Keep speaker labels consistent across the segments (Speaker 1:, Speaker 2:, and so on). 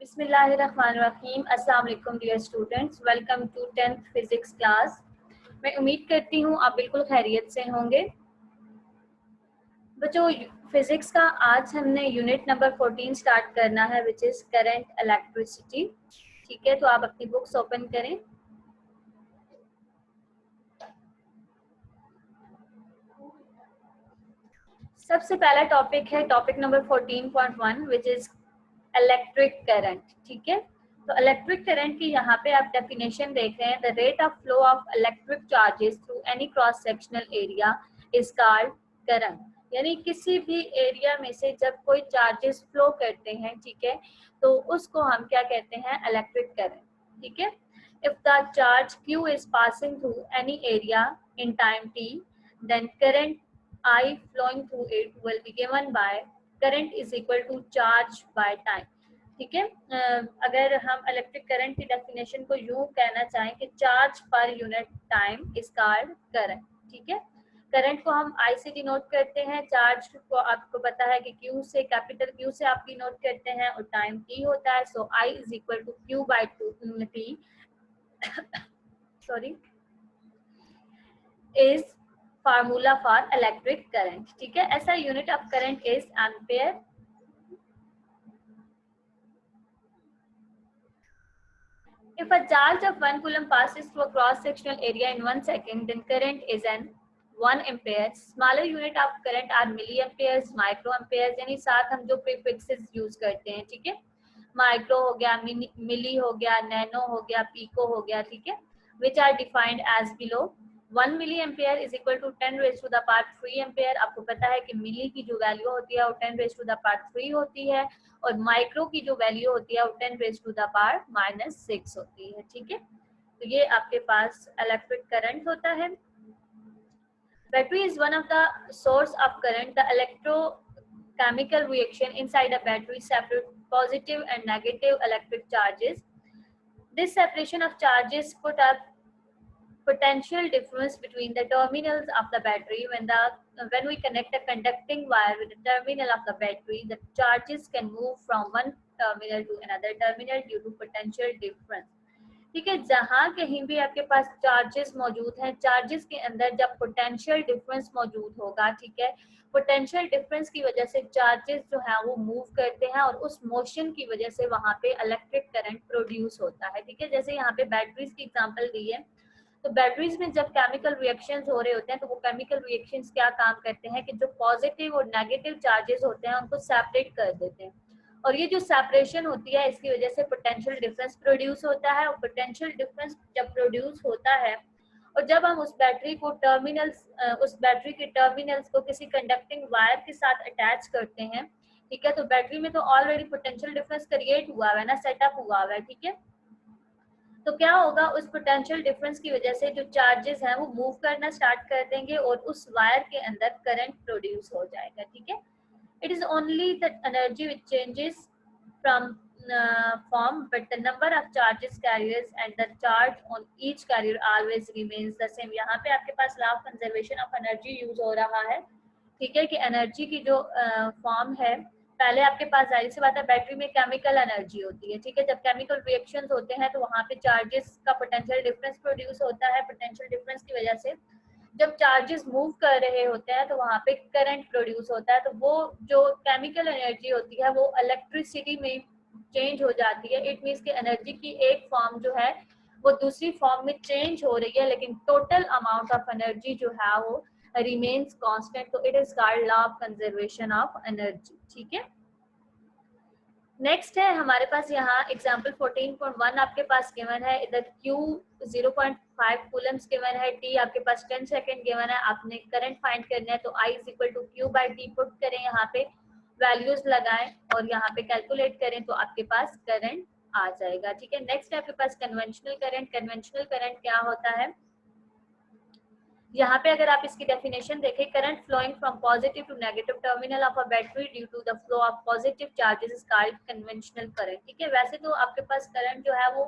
Speaker 1: बिस्मिल्लाहिर्रहमानिर्रहीम। अस्सलाम वालेकुम dear students, welcome to 10th physics class. मैं उम्मीद करती हूँ आप बिल्कुल खैरियत से होंगे। बच्चों, फिजिक्स का आज हमने यूनिट नंबर 14 स्टार्ट करना है, विच इज करंट इलेक्ट्रिसिटी। ठीक है, तो आप अपनी बुक्स ओपन करें। सबसे पहला टॉपिक है topic number 14.1 which is electric current. ठीक है, तो इलेक्ट्रिक करंट की यहाँ पे आप डेफिनेशन देख रहे हैं, the rate of flow of electric charges through any cross sectional area is called current. यानी किसी भी एरिया में से जब कोई चार्जेस फ्लो करते हैं, ठीक है, तो उसको हम क्या कहते हैं, इलेक्ट्रिक करंट। ठीक है, if the charge Q is passing through any area in time t, then current I flowing through it will be given by current is equal to charge by time. ठीक है, अगर हम electric current की definition को यूं कहना चाहें कि charge per unit time is called current. ठीक है, करंट को हम आई से डिनोट करते हैं, चार्ज को आपको पता है कि क्यू से, कैपिटल क्यू से आप डिनोट करते हैं, और टाइम टी होता है। So I is equal to Q by to T sorry is formula for electric current. ठीक है, ऐसा unit of current is ampere. If a charge of 1 coulomb passes through a cross-sectional area in 1 second, then current is an 1 ampere. Smaller unit of current are milliamperes, microamperes, यानी साथ हम जो prefixes use करते हैं, ठीक है, micro हो गया, मिली हो गया, नैनो हो गया, पीको हो गया, ठीक है, which are defined as below. 1 milli ampere is equal to 10 raise to the power 3 ampere. आपको पता है कि मिली की जो वैल्यू होती है वो 10 रेज टू द पावर 3 होती है, और माइक्रो की जो वैल्यू होती है वो 10 रेज टू द पावर -6 होती है। ठीक है, तो ये आपके पास इलेक्ट्रिक करंट होता है। Battery is one of the source of current. The electrochemical reaction inside a battery separate positive and negative electric charges. This separation of charges put up potential difference between the terminals of the battery. When we connect a conducting wire with the terminal of the battery, the charges can move from one terminal to another terminal due to potential difference. ठीक है, जहां कहीं भी आपके पास charges मौजूद हैं, charges के अंदर जब पोटेंशियल डिफरेंस मौजूद होगा, ठीक है, पोटेंशियल डिफरेंस की वजह से चार्जेस जो है वो मूव करते हैं, और उस मोशन की वजह से वहां पे इलेक्ट्रिक करंट प्रोड्यूस होता है। ठीक है, जैसे यहाँ पे बैटरीज की एग्जांपल दी है, तो बैटरीज में जब केमिकल रिएक्शंस हो रहे होते हैं, तो वो केमिकल रिएक्शंस क्या काम करते हैं कि जो पॉजिटिव और नेगेटिव चार्जेस होते हैं उनको सेपरेट कर देते हैं, और ये जो सेपरेशन होती है इसकी वजह से पोटेंशियल डिफरेंस प्रोड्यूस होता है। और पोटेंशियल डिफरेंस जब प्रोड्यूस होता है, और जब हम उस बैटरी को उस बैटरी के टर्मिनल्स को किसी कंडक्टिंग वायर के साथ अटैच करते हैं, ठीक है, तो बैटरी में तो ऑलरेडी पोटेंशियल डिफरेंस क्रिएट हुआ है ना, सेटअप हुआ है। ठीक है, तो क्या होगा, उस पोटेंशियल डिफरेंस की वजह से जो चार्जेस हैं वो मूव करना स्टार्ट कर देंगे, और उस वायर के अंदर करंट प्रोड्यूस हो जाएगा। ठीक है, it is only the energy which changes from form, but the number of charges carriers and the charge on each carrier always remains the same. यहाँ पे आपके पास law of conservation of energy use हो रहा है। ठीक है, कि एनर्जी की जो फॉर्म है, पहले आपके पास जाहिर सी बात है बैटरी में केमिकल एनर्जी होती है। ठीक है, जब केमिकल रिएक्शंस होते हैं तो वहाँ पे चार्जेस का पोटेंशियल डिफरेंस प्रोड्यूस होता है। पोटेंशियल डिफरेंस की वजह से जब चार्जेस मूव कर रहे होते हैं तो वहाँ पे करंट प्रोड्यूस होता है, तो वो जो केमिकल एनर्जी होती है वो इलेक्ट्रिसिटी में चेंज हो जाती है। इट मीन्स कि एनर्जी की एक फॉर्म जो है वो दूसरी फॉर्म में चेंज हो रही है, लेकिन टोटल अमाउंट ऑफ एनर्जी जो है वो रिमेन्स कांस्टेंट। तो it is called law of conservation of energy. ठीक है, नेक्स्ट है हमारे पास यहाँ एग्जाम्पल 14.1 आपके पास गिवन है। इधर Q 0.5 कूलम्स गिवन है, T आपके पास 10 सेकेंड गिवन है, आपने करंट फाइंड करना है, तो I is equal to Q by T put करें, यहाँ पे वैल्यूज लगाएं और यहाँ पे कैलकुलेट करें तो आपके पास करंट आ जाएगा। ठीक है, नेक्स्ट है आपके पास कन्वेंशनल करंट। कन्वेंशनल करंट क्या होता है, यहाँ पे अगर आप इसकी डेफिनेशन देखें, current flowing from positive to negative terminal of a battery due to the flow of positive charges is called conventional current. ठीक है, वैसे तो आपके पास करंट जो है वो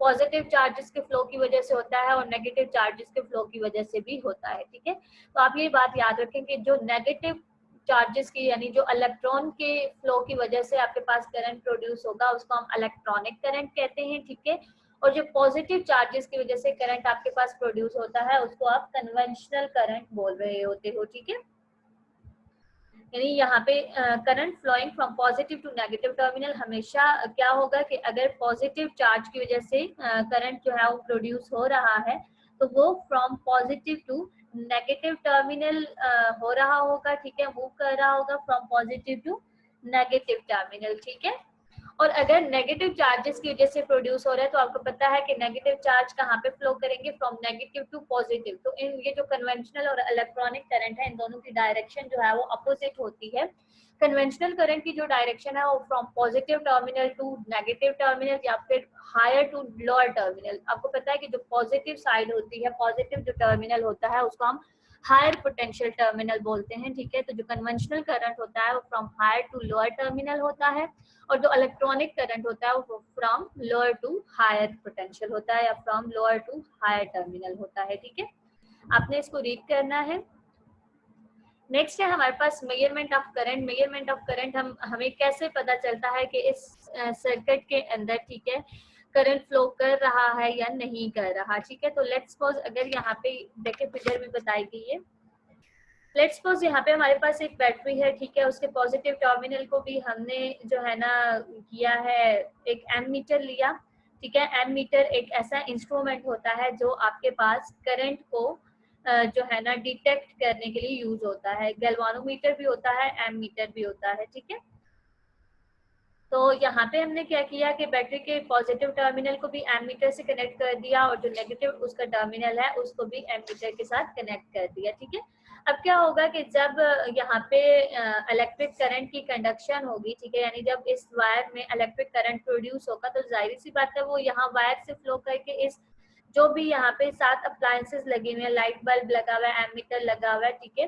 Speaker 1: पॉजिटिव चार्जेस के फ्लो की वजह से होता है और नेगेटिव चार्जेस के फ्लो की वजह से भी होता है। ठीक है, तो आप ये बात याद रखें कि जो नेगेटिव चार्जेस की यानी जो इलेक्ट्रॉन के फ्लो की वजह से आपके पास करंट प्रोड्यूस होगा उसको हम इलेक्ट्रॉनिक करंट कहते हैं, ठीक है। और जो पॉजिटिव चार्जेस की वजह से करंट आपके पास प्रोड्यूस होता है उसको आप कन्वेंशनल करंट बोल रहे होते हो, ठीक है। यानी यहाँ पे current flowing from positive to negative terminal हमेशा क्या होगा कि अगर पॉजिटिव चार्ज की वजह से करंट जो है वो प्रोड्यूस हो रहा है तो वो from positive to negative terminal हो रहा होगा, ठीक है, मूव कर रहा होगा from positive to negative terminal, ठीक है। और अगर नेगेटिव चार्जेस की वजह से प्रोड्यूस हो रहा है तो आपको पता है कि नेगेटिव चार्ज कहाँ पे फ्लो करेंगे, फ्रॉम नेगेटिव टू पॉजिटिव। तो इन ये जो कन्वेंशनल और इलेक्ट्रॉनिक करंट है इन दोनों की डायरेक्शन जो है वो अपोजिट होती है। कन्वेंशनल करंट की जो डायरेक्शन है वो from positive terminal to negative terminal या फिर हायर टू लोअर टर्मिनल। आपको पता है कि जो पॉजिटिव साइड होती है, पॉजिटिव जो टर्मिनल होता है उसको हम हायर पोटेंशियल टर्मिनल बोलते हैं, ठीक है। तो जो कन्वेंशनल करंट होता है वो from higher to lower terminal होता है और जो इलेक्ट्रॉनिक करंट होता है वो from lower to higher potential होता है या from lower to higher terminal होता है, ठीक है। आपने इसको रीड करना है। नेक्स्ट है हमारे पास measurement of current. Measurement of current हमें कैसे पता चलता है कि इस सर्किट के अंदर, ठीक है, करंट फ्लो कर रहा है या नहीं कर रहा, ठीक है। तो लेट्स सपोज अगर यहाँ पे देखे फिगर में बताई गई है, लेट्स सपोज यहाँ पे हमारे पास एक बैटरी है, ठीक है, उसके पॉजिटिव टर्मिनल को भी हमने जो है ना किया है एक एमीटर लिया, ठीक है। एमीटर एक ऐसा इंस्ट्रूमेंट होता है जो आपके पास करंट को जो है ना डिटेक्ट करने के लिए यूज होता है। गैल्वानोमीटर भी होता है, एमीटर भी होता है, ठीक है। तो यहाँ पे हमने क्या किया कि बैटरी के पॉजिटिव टर्मिनल को भी एमीटर से कनेक्ट कर दिया और जो नेगेटिव उसका टर्मिनल है उसको भी एमीटर के साथ कनेक्ट कर दिया, ठीक है। अब क्या होगा कि जब यहाँ पे इलेक्ट्रिक करंट की कंडक्शन होगी, ठीक है, यानी जब इस वायर में इलेक्ट्रिक करंट प्रोड्यूस होगा तो जाहिर सी बात है वो यहाँ वायर से फ्लो करके इस जो भी यहाँ पे 7 अप्लायंसेस लगे हुए हैं, लाइट बल्ब लगा हुआ है, एमीटर लगा हुआ है, ठीक है।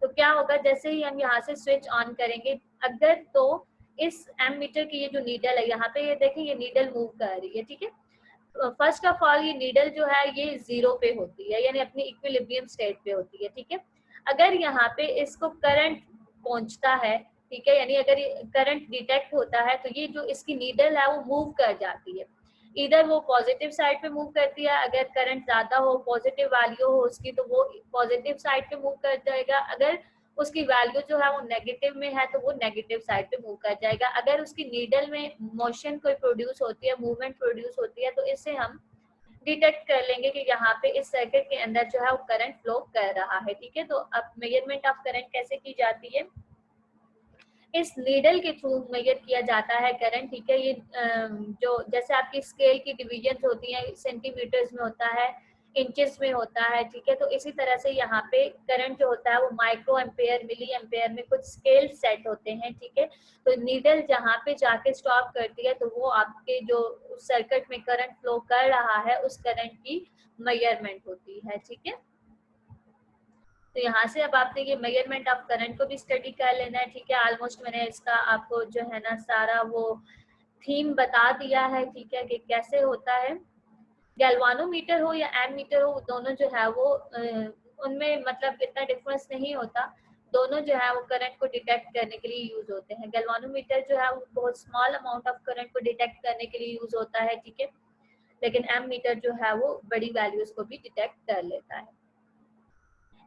Speaker 1: तो क्या होगा जैसे ही हम यहाँ से स्विच ऑन करेंगे अगर तो इस एमीटर की ये जो नीडल है यहाँ पे ये देखें ये नीडल मूव कर रही है, ठीक है। फर्स्ट ऑफ ऑल ये नीडल जो है ये 0 पे होती है यानी अपनी इक्विलिब्रियम स्टेट पे होती है, ठीक है। अगर यहाँ पे इसको करंट पहुंचता है, ठीक है, यानी अगर करंट डिटेक्ट होता है तो ये जो इसकी नीडल है वो मूव कर जाती है, इधर वो पॉजिटिव साइड पे मूव करती है, अगर करंट ज्यादा हो पॉजिटिव वैल्यू हो उसकी तो वो पॉजिटिव साइड पे मूव कर जाएगा, अगर उसकी वैल्यू जो है वो नेगेटिव में है तो वो नेगेटिव साइड पे मूव कर जाएगा। अगर उसकी नीडल में मोशन कोई प्रोड्यूस होती है, मूवमेंट प्रोड्यूस होती है तो इससे हम डिटेक्ट कर लेंगे कि यहाँ पे इस सर्किट के अंदर जो है वो करंट फ्लो कर रहा है, ठीक है। तो अब मेजरमेंट ऑफ करंट कैसे की जाती है, इस नीडल के थ्रू मेजर किया जाता है करंट, ठीक है। ये जो जैसे आपकी स्केल की डिविजन होती है सेंटीमीटर्स में होता है, इंचेस में होता है, ठीक है। तो इसी तरह से यहाँ पे करंट जो होता है वो माइक्रो एम्पेयर, मिली एम्पेयर में कुछ स्केल सेट होते हैं, ठीक है। तो नीडल जहाँ पे जाके स्टॉप करती है तो वो आपके जो सर्किट में करंट फ्लो कर रहा है उस करंट की मेजरमेंट होती है, ठीक है। तो यहाँ से अब आपने ये मेजरमेंट ऑफ करंट को भी स्टडी कर लेना है, ठीक है। ऑलमोस्ट मैंने इसका आपको जो है ना सारा वो थीम बता दिया है, ठीक है, कि कैसे होता है। गैल्वानोमीटर हो या एमीटर हो दोनों जो है वो उनमें मतलब इतना डिफरेंस नहीं होता, दोनों जो है वो करंट को डिटेक्ट करने के लिए यूज होते हैं। गैल्वानोमीटर जो है वो बहुत स्मॉल अमाउंट ऑफ करंट को डिटेक्ट करने के लिए यूज होता है, ठीक है, लेकिन एमीटर जो है वो बड़ी वैल्यूज को भी डिटेक्ट कर लेता है।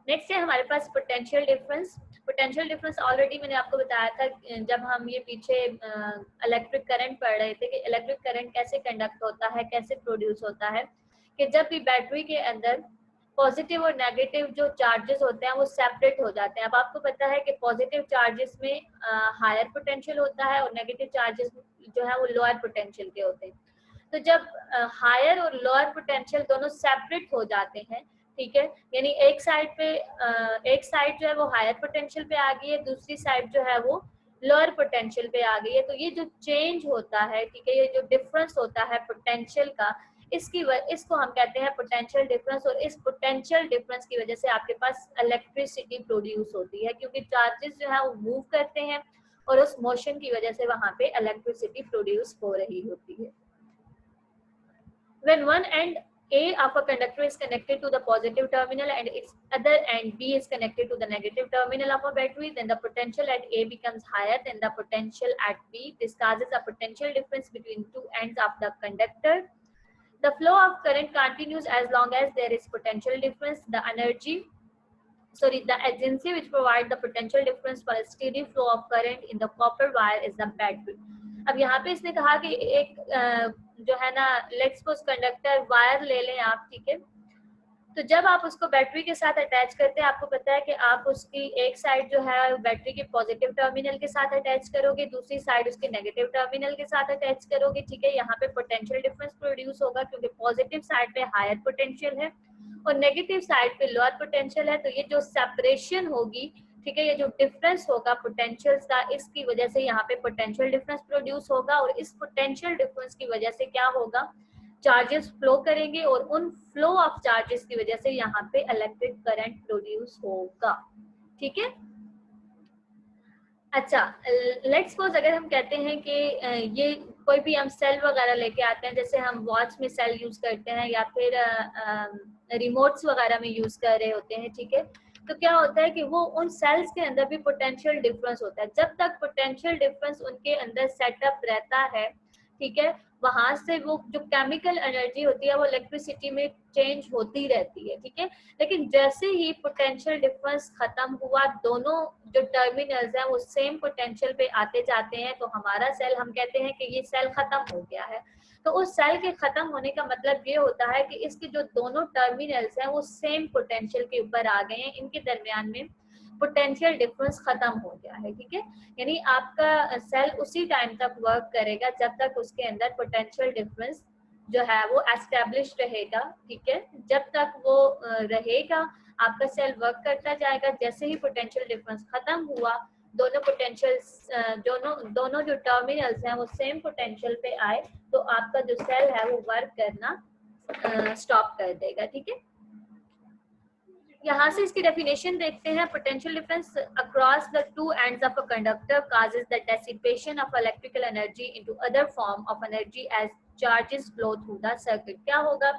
Speaker 1: नेक्स्ट है हमारे पास potential difference. Potential difference already मैंने आपको बताया था जब हम ये पीछे इलेक्ट्रिक करंट पढ़ रहे थे कि इलेक्ट्रिक करंट कैसे कंडक्ट होता है, कैसे प्रोड्यूस होता है, कि जब भी बैटरी के अंदर पॉजिटिव और नेगेटिव जो चार्जेस होते हैं वो सेपरेट हो जाते हैं। अब आपको पता है कि पॉजिटिव चार्जेस में हायर पोटेंशियल होता है और नेगेटिव चार्जेस जो है वो लोअर पोटेंशियल के होते हैं। तो जब हायर और लोअर पोटेंशियल दोनों सेपरेट हो जाते हैं, ठीक है, यानी एक साइड जो है वो हायर पोटेंशियल पे आ गई है, दूसरी साइड जो है वो लोअर पोटेंशियल पे आ गई है, तो ये जो चेंज होता है, ठीक है, ये जो डिफरेंस होता है पोटेंशियल का, इसको हम कहते हैं पोटेंशियल डिफरेंस। और इस पोटेंशियल डिफरेंस की वजह से आपके पास इलेक्ट्रिसिटी प्रोड्यूस होती है क्योंकि चार्जेस जो है वो मूव करते हैं और उस मोशन की वजह से वहां पे इलेक्ट्रिसिटी प्रोड्यूस हो रही होती है। When one end A of a conductor is connected to the positive terminal and its other end B is connected to the negative terminal of a battery, then the potential at A becomes higher than the potential at B. This causes a potential difference between two ends of the conductor. The flow of current continues as long as there is potential difference. The agency which provides the potential difference for a steady flow of current in the copper wire is the battery. अब यहाँ पे इसने कहा कि एक जो है ना, लेट्स सपोज कंडक्टर वायर ले लें आप, ठीक है। तो जब आप उसको बैटरी के साथ अटैच करते हैं, आपको पता है कि आप उसकी एक साइड जो है बैटरी के पॉजिटिव टर्मिनल के साथ अटैच करोगे, दूसरी साइड उसके नेगेटिव टर्मिनल के साथ अटैच करोगे, ठीक है। यहाँ पे पोटेंशियल डिफरेंस प्रोड्यूस होगा क्योंकि पॉजिटिव साइड पे हायर पोटेंशियल है और नेगेटिव साइड पे लोअर पोटेंशियल है। तो ये जो सेपरेशन होगी, ठीक है, ये जो डिफरेंस होगा पोटेंशियल्स का, इसकी वजह से यहाँ पे पोटेंशियल डिफरेंस प्रोड्यूस होगा और इस पोटेंशियल डिफरेंस की वजह से क्या होगा, चार्जेस फ्लो करेंगे और उन फ्लो ऑफ चार्जेस की वजह से यहाँ पे इलेक्ट्रिक करंट प्रोड्यूस होगा, ठीक है। अच्छा, लेट्स सपोज अगर हम कहते हैं कि ये कोई भी हम सेल वगैरह लेके आते हैं, जैसे हम वॉच में सेल यूज करते हैं या फिर रिमोट्स वगैरह में यूज कर रहे होते हैं, ठीक है। तो क्या होता है कि वो उन सेल्स के अंदर भी पोटेंशियल डिफरेंस होता है। जब तक पोटेंशियल डिफरेंस उनके अंदर सेटअप रहता है, ठीक है, वहां से वो जो केमिकल एनर्जी होती है वो इलेक्ट्रिसिटी में चेंज होती रहती है, ठीक है। लेकिन जैसे ही पोटेंशियल डिफरेंस खत्म हुआ, दोनों जो टर्मिनल्स हैं वो सेम पोटेंशियल पे आते जाते हैं, तो हमारा सेल, हम कहते हैं कि ये सेल खत्म हो गया है। तो उस सेल के खत्म होने का मतलब ये होता है कि इसके जो दोनों टर्मिनल्स हैं वो सेम पोटेंशियल के ऊपर आ गए हैं, इनके दरमियान में पोटेंशियल डिफरेंस खत्म हो गया है, ठीक है। यानी आपका सेल उसी टाइम तक वर्क करेगा जब तक उसके अंदर पोटेंशियल डिफरेंस जो है वो एस्टेब्लिश रहेगा, ठीक है। जब तक वो रहेगा आपका सेल वर्क करता जाएगा। जैसे ही पोटेंशियल डिफरेंस खत्म हुआ, दोनों पोटेंशियल दोनों जो टर्मिनल्स हैं वो सेम पोटेंशियल पे आए, तो आपका जो सेल है वो वर्क करना स्टॉप कर देगा, ठीक है। यहाँ से इसकी डेफिनेशन देखते हैं। Potential difference across the two ends of a conductor causes the dissipation of electrical energy into other form of energy as charges flow through the circuit। क्या होगा,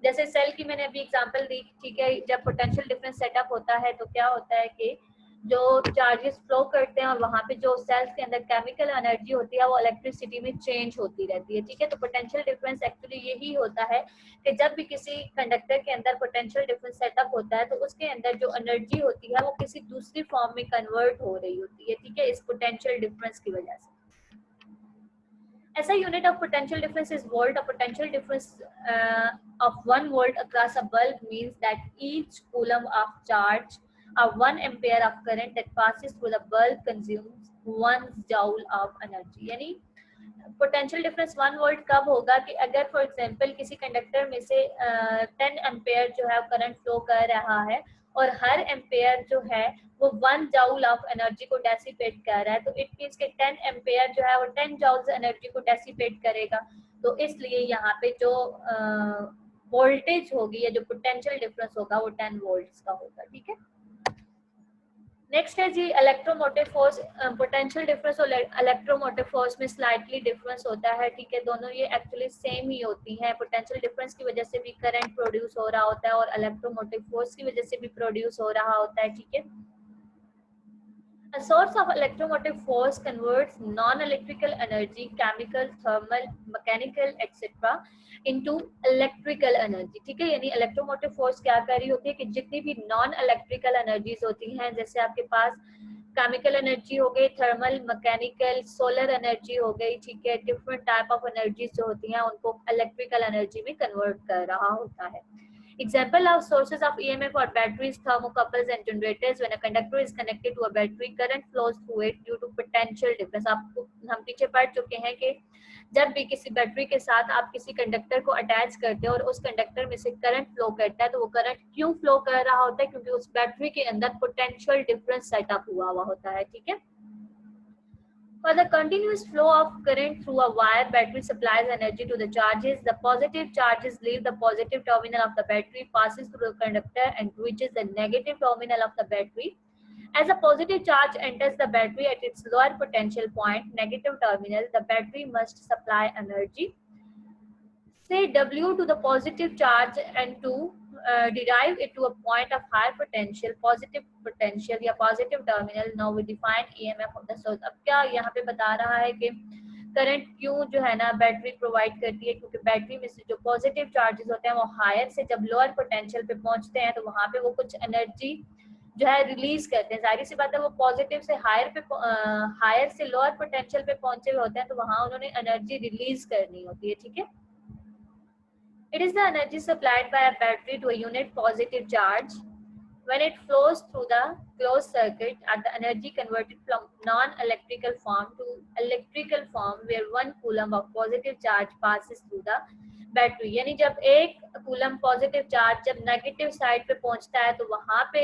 Speaker 1: जैसे सेल की मैंने अभी एग्जांपल दी, ठीक है। जब पोटेंशियल डिफरेंस सेटअप होता है तो क्या होता है कि जो चार्जेस फ्लो करते हैं और वहां पे जो सेल्स के अंदर केमिकल एनर्जी होती है वो इलेक्ट्रिसिटी में चेंज होती रहती है, ठीक है। तो पोटेंशियल डिफरेंस एक्चुअली यही होता है कि जब भी किसी कंडक्टर के अंदर पोटेंशियल डिफरेंस सेटअप होता है तो उसके अंदर जो एनर्जी होती है वो किसी दूसरी फॉर्म में कन्वर्ट हो रही होती है, ठीक है, इस पोटेंशियल डिफरेंस की वजह से। SI unit of potential difference is volt. A potential difference of 1 volt across a bulb means that each coulomb of charge or 1 ampere of current that passes through the bulb consumes 1 joule of energy। यानी potential difference 1 volt कब होगा कि अगर for example किसी conductor में से 10 ampere जो है करंट फ्लो कर रहा है और हर एम्पेयर जो है वो 1 जाउल ऑफ एनर्जी को डेसिपेट कर रहा है, तो इट मींस कि 10 एम्पेयर जो है वो 10 जाउल्स एनर्जी को डेसिपेट करेगा। तो इसलिए यहाँ पे जो वोल्टेज होगी या जो पोटेंशियल डिफरेंस होगा वो 10 वोल्ट्स का होगा, ठीक है। नेक्स्ट है जी इलेक्ट्रोमोटिव फोर्स। पोटेंशियल डिफरेंस और इलेक्ट्रोमोटिव फोर्स में स्लाइटली डिफरेंस होता है, ठीक है। दोनों ये एक्चुअली सेम ही होती हैं। पोटेंशियल डिफरेंस की वजह से भी करंट प्रोड्यूस हो रहा होता है और इलेक्ट्रोमोटिव फोर्स की वजह से भी प्रोड्यूस हो रहा होता है, ठीक है। A source of electromotive force converts non-electrical energy, chemical, thermal, mechanical, etc. into electrical energy, ठीक है। यानी इलेक्ट्रोमोटिव फोर्स क्या कर रही होती है कि जितनी भी नॉन इलेक्ट्रिकल एनर्जीज होती हैं, जैसे आपके पास केमिकल एनर्जी हो गई, थर्मल, मैकेनिकल, सोलर एनर्जी हो गई, ठीक है, डिफरेंट टाइप ऑफ एनर्जीज जो होती हैं उनको इलेक्ट्रिकल एनर्जी में कन्वर्ट कर रहा होता है। Example of sources of EMF are batteries, thermocouples and generators. When a conductor is connected to a battery, current flows through it due to potential difference। आपको हम पीछे पढ़ चुके हैं कि जब भी किसी बैटरी के साथ आप किसी कंडक्टर को अटैच करते हो और उस कंडक्टर में से करंट फ्लो करता है, तो वो करंट क्यों फ्लो कर रहा होता है, क्योंकि उस बैटरी के अंदर पोटेंशियल डिफरेंस सेटअप हुआ होता है, ठीक है। For the continuous flow of current through a wire, battery supplies energy to the charges. The positive charges leave the positive terminal of the battery, passes through the conductor and reaches the negative terminal of the battery. As a positive charge enters the battery at its lower potential point, negative terminal, the battery must supply energy. say W to the positive charge and to derive it to a point of high potential, positive potential या positive terminal. Now we define EMF of the source. अब क्या यहाँ पे बता रहा है कि current क्यों जो है ना बैटरी प्रोवाइड करती है, क्योंकि बैटरी में से जो पॉजिटिव चार्जेस होते हैं वो हायर से जब लोअर पोटेंशियल पे पहुंचते हैं तो वहां पे वो कुछ एनर्जी जो है रिलीज करते हैं. जाहिर सी बात है वो पॉजिटिव से हायर से लोअर पोटेंशियल पे पहुंचे हुए होते हैं तो वहां उन्होंने एनर्जी रिलीज करनी होती है. ठीक है. It is the energy supplied by a battery to a unit positive charge. When it flows through the closed circuit at the energy converted from non-electrical form to electrical form where 1 coulomb of positive charge passes through the battery. यानी जब एक coulomb positive charge जब negative side पे पहुंचता है तो वहां पे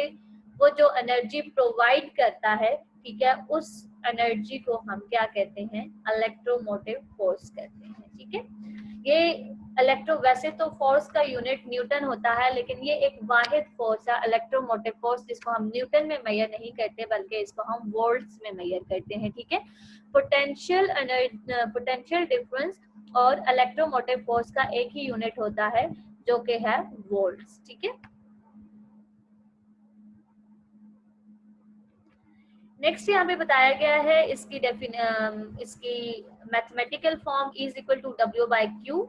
Speaker 1: वो जो एनर्जी प्रोवाइड करता है, ठीक है, उस एनर्जी को हम क्या कहते हैं, इलेक्ट्रोमोटिव फोर्स कहते हैं. ठीक है. ये इलेक्ट्रो वैसे तो फोर्स का यूनिट न्यूटन होता है, लेकिन ये एक वाहिद फोर्स है इलेक्ट्रोमोटिव फोर्स, जिसको हम न्यूटन में मेजर नहीं करते बल्कि इसको हम वोल्ट्स में मेजर करते हैं. ठीक है. पोटेंशियल डिफरेंस और इलेक्ट्रोमोटिव फोर्स का एक ही यूनिट होता है जो कि है वोल्ट्स. ठीक है. नेक्स्ट यहाँ पे बताया गया है इसकी mathematical form is equal to W by Q.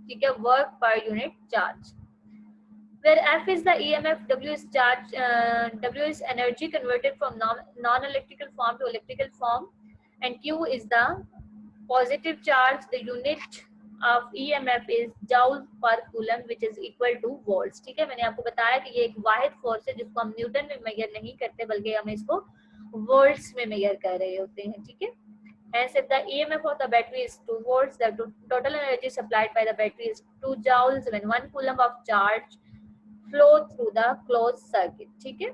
Speaker 1: ठीक है. Work per unit charge, where F is the EMF, W is charge, W is energy converted from non-electrical form to electrical form, and Q is the positive charge. The unit of EMF is joule per coulomb, which is equal to volts. ठीक है. मैंने आपको बताया कि ये एक वाहिद force है जिसको हम न्यूटन में मेजर नहीं करते बल्कि हम इसको वोल्ट्स में मेजर कर रहे होते हैं. ठीक है. Hence, if the EMF of the battery is 2 volts, the total energy supplied by the battery is 2 joules when 1 coulomb of charge flow through the closed circuit. ठीक है.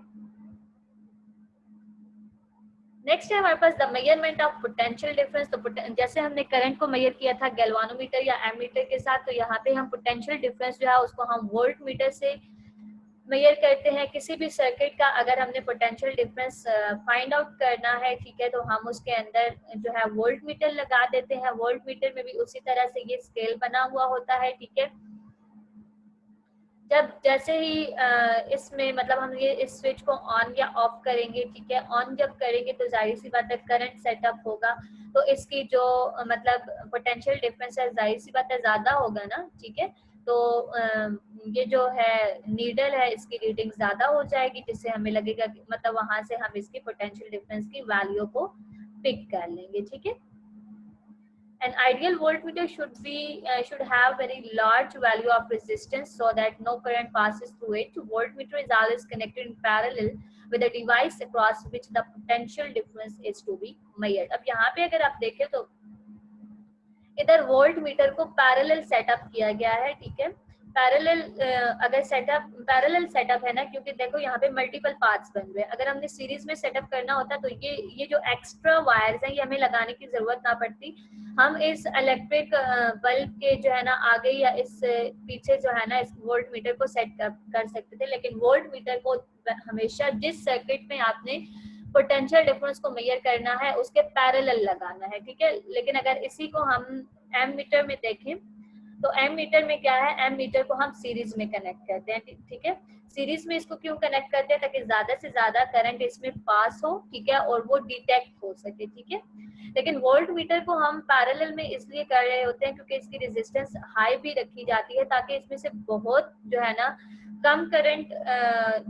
Speaker 1: नेक्स्ट है हमारे पास the measurement of potential difference. तो जैसे हमने current को major किया था गैल्वानोमीटर या एमीटर के साथ, तो यहाँ पे हम पोटेंशियल डिफरेंस जो है उसको हम वोल्ट मीटर से मेजर करते हैं. किसी भी सर्किट का अगर हमने पोटेंशियल डिफरेंस फाइंड आउट करना है, ठीक है, तो हम उसके अंदर जो है वोल्ट मीटर लगा देते हैं. वोल्ट मीटर में भी उसी तरह से ये स्केल बना हुआ होता है. ठीक है. जब जैसे ही इसमें मतलब हम ये इस स्विच को ऑन या ऑफ करेंगे, ठीक है, ऑन जब करेंगे तो जाहिर सी बात है करंट सेटअप होगा, तो इसकी जो मतलब पोटेंशियल डिफरेंस है जाहिर सी बात है ज्यादा होगा ना. ठीक है. तो ये जो है नीडल है इसकी रीडिंग ज्यादा हो जाएगी, जिससे हमें लगेगा कि मतलब वहां से हम इसकी पोटेंशियल डिफरेंस की वैल्यू को पिक कर लेंगे. ठीक है. An ideal voltmeter should have very large value of resistance so that no current passes through it. Voltmeter is always connected in parallel with a device across which the potential difference is to be measured. अब यहाँ पे अगर आप देखें तो इधर voltmeter को parallel setup किया गया है. ठीक है. पैरेलल अगर पैरेलल सेटअप है ना, क्योंकि देखो यहाँ पे मल्टीपल पार्ट्स बन रहे हैं. अगर हमने सीरीज में सेटअप करना होता तो ये जो एक्स्ट्रा वायर्स हैं ये हमें लगाने की जरूरत ना पड़ती. हम इस इलेक्ट्रिक बल्ब के जो है ना आगे या इस पीछे जो है ना इस वोल्ट मीटर को सेट कर सकते थे, लेकिन वोल्ट मीटर को हमेशा जिस सर्किट में आपने पोटेंशियल डिफरेंस को मेजर करना है उसके पैरेलल लगाना है. ठीक है. लेकिन अगर इसी को हम एम मीटर में देखें तो एम मीटर में क्या है, एम मीटर को हम सीरीज में कनेक्ट करते हैं. ठीक है. सीरीज में इसको क्यों कनेक्ट करते हैं, ताकि ज्यादा से ज्यादा करंट इसमें पास हो. ठीक है. और वो डिटेक्ट हो सके. ठीक है. लेकिन वोल्ट मीटर को हम पैरेलल में इसलिए कर रहे होते हैं क्योंकि इसकी रेजिस्टेंस हाई भी रखी जाती है ताकि इसमें से बहुत जो है ना कम करंट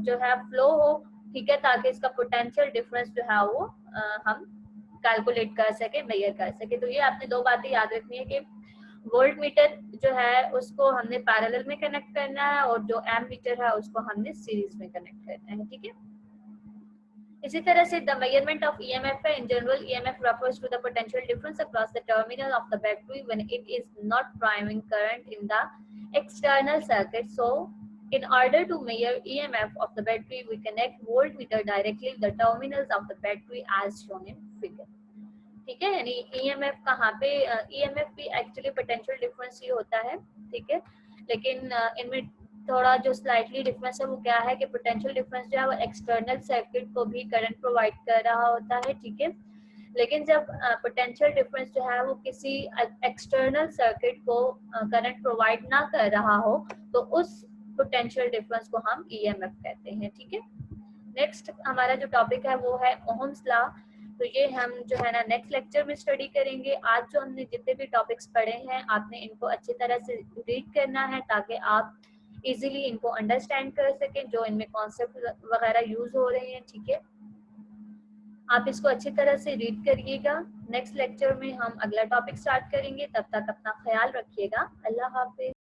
Speaker 1: जो है फ्लो हो. ठीक है. ताकि इसका पोटेंशियल डिफरेंस जो है वो हम कैलकुलेट कर सके, मेजर कर सके. तो ये आपने दो बातें याद रखनी है कि वोल्ट मीटर जो है उसको हमने पैरेलल में कनेक्ट करना है और जो एम मीटर है उसको हमने सीरीज में कनेक्ट करना है. ठीक है. इसी तरह से द मेजरमेंट ऑफ ईएमएफ है. In general EMF refers to the potential difference across the terminal of the battery when it is not driving current in the external circuit. So in order to measure EMF of the battery, we connect voltmeter directly to the terminals of the battery as shown in figure. ठीक है. यानी EMF कहाँ पे, EMF भी actually potential difference ही होता है. ठीक है. लेकिन इनमें थोड़ा जो स्लाइटली डिफरेंस है वो क्या है कि पोटेंशियल डिफरेंस जो है वो एक्सटर्नल सर्किट को भी करंट प्रोवाइड कर रहा होता है. ठीक है. लेकिन जब पोटेंशियल डिफरेंस जो है वो किसी एक्सटर्नल सर्किट को करंट प्रोवाइड ना कर रहा हो तो उस पोटेंशियल डिफरेंस को हम ईएमएफ कहते हैं। ठीक है, नेक्स्ट हमारा जो टॉपिक है वो है ओहम्स लॉ। तो ये हम जो है ना नेक्स्ट लेक्चर में स्टडी करेंगे। आज जो हमने जितने भी टॉपिक्स पढ़े हैं आपने इनको अच्छी तरह से रीड करना है ताकि आप इजीली इनको अंडरस्टैंड कर सकें जो इनमें कॉन्सेप्ट वगैरह यूज हो रहे हैं। ठीक है, आप इसको अच्छी तरह से रीड करिएगा। नेक्स्ट लेक्चर में हम अगला टॉपिक स्टार्ट करेंगे, तब तक अपना ख्याल रखिएगा। अल्लाह हाफिज।